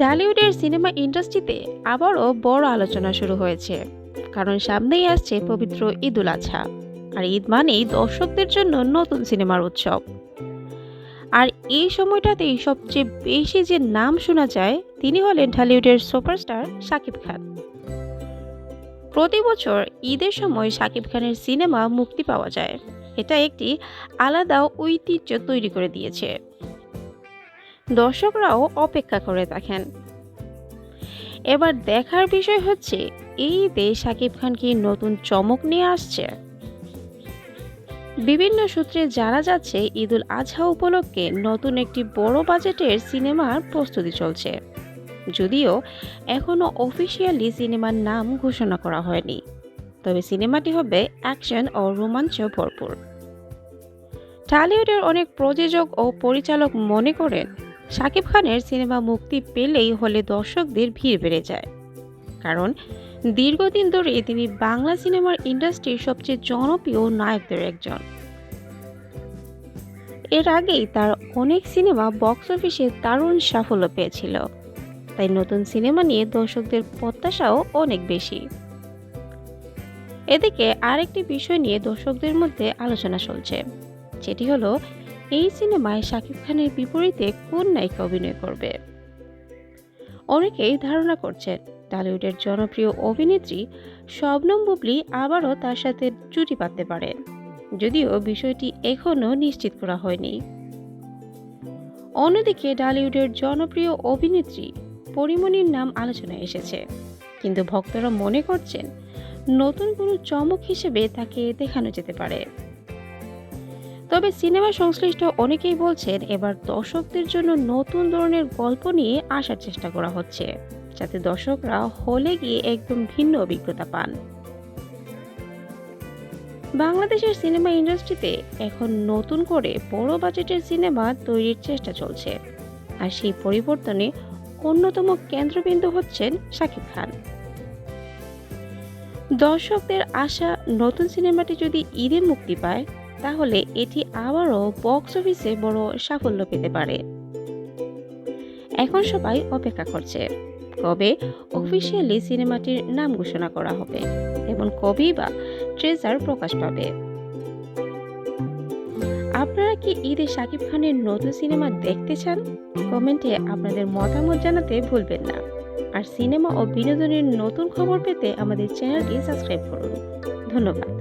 ঢালিউডের cinema ইন্ডাস্ট্রিতে আবারও বড় আলোচনা শুরু হয়েছে, কারণ সামনেই আসছে পবিত্র ঈদুল আজহা। আর ঈদ মানেই দর্শকদের জন্য নতুন সিনেমার উৎসব। আর এই সময়টাতেই সবচেয়ে বেশি যে নাম শোনা যায় তিনি হলেন ঢালিউডের সুপারস্টার শাকিব খান। প্রতি বছর ঈদের সময় শাকিব খানের সিনেমা মুক্তি পাওয়া যায়, এটা একটি আলাদা ঐতিহ্য তৈরি করে দিয়েছে। দর্শকরাও অপেক্ষা করে থাকেন। এবার দেখার বিষয় হচ্ছে এই ঈদে শাকিব খান কি নতুন চমক নিয়ে আসছে। বিভিন্ন সূত্রে জানা যাচ্ছে ঈদুল আজহা উপলক্ষে নতুন একটি বড় বাজেটের সিনেমার প্রস্তুতি চলছে, যদিও এখনো অফিসিয়ালি সিনেমার নাম ঘোষণা করা হয়নি। তবে সিনেমাটি হবে অ্যাকশন ও রোমাঞ্চ ভরপুর। টলিউডের অনেক প্রযোজক ও পরিচালক মনে করেন শাকিব খানের সিনেমা মুক্তি পেলেই হলে দর্শকদের ভিড় বেড়ে যায়, কারণ দীর্ঘদিন ধরে তিনি বাংলা সিনেমার ইন্ডাস্ট্রির সবচেয়ে জনপ্রিয় নায়কদের একজন। এর আগেই তার অনেক সিনেমা বক্স অফিসে দারুণ সাফল্য পেয়েছিল, তাই নতুন সিনেমা নিয়ে দর্শকদের প্রত্যাশাও অনেক বেশি। এদিকে আরেকটি বিষয় নিয়ে দর্শকদের মধ্যে আলোচনা চলছে, যেটি হলো এই সিনেমায় শাকিব খানের বিপরীতে কোন নায়িকা অভিনয় করবে। অনেকেই ধারণা করছেন টলিউডের জনপ্রিয় অভিনেত্রী শবনম বুবলী আবারও তার সাথে জুটি বাঁধতে পারেন, যদিও বিষয়টি এখনও নিশ্চিত করা হয়নি। অন্যদিকে টলিউডের জনপ্রিয় অভিনেত্রী পরীমনির নাম আলোচনায় এসেছে, কিন্তু ভক্তরা মনে করছেন নতুন কোনো চমক হিসেবে তাকে দেখানো যেতে পারে। তবে সিনেমা সংশ্লিষ্ট অনেকেই বলছেন এবার দর্শকদের জন্য নতুন ধরনের গল্প নিয়ে আসার চেষ্টা করা হচ্ছে, যাতে দর্শকরা হলে গিয়ে একদম ভিন্ন অভিজ্ঞতা পান। বাংলাদেশের সিনেমা ইন্ডাস্ট্রিতে এখন নতুন করে বড় বাজেটের সিনেমা তৈরির চেষ্টা চলছে, আর সেই পরিবর্তনে অন্যতম কেন্দ্রবিন্দু হচ্ছেন শাকিব খান। দর্শকদের আশা নতুন সিনেমাটি যদি ঈদে মুক্তি পায় তাহলে এটি আবারও বক্স অফিসে বড় সাফল্য পেতে পারে। এখন সবাই অপেক্ষা করছে কবে অফিসিয়ালি সিনেমাটির নাম ঘোষণা করা হবে এবং কবেই বা ট্রেজার প্রকাশ পাবে। আপনারা কি ঈদে শাকিব খানের নতুন সিনেমা দেখতে চান? কমেন্টে আপনাদের মতামত জানাতে ভুলবেন না। আর সিনেমা ও বিনোদনের নতুন খবর পেতে আমাদের চ্যানেলটি সাবস্ক্রাইব করুন। ধন্যবাদ।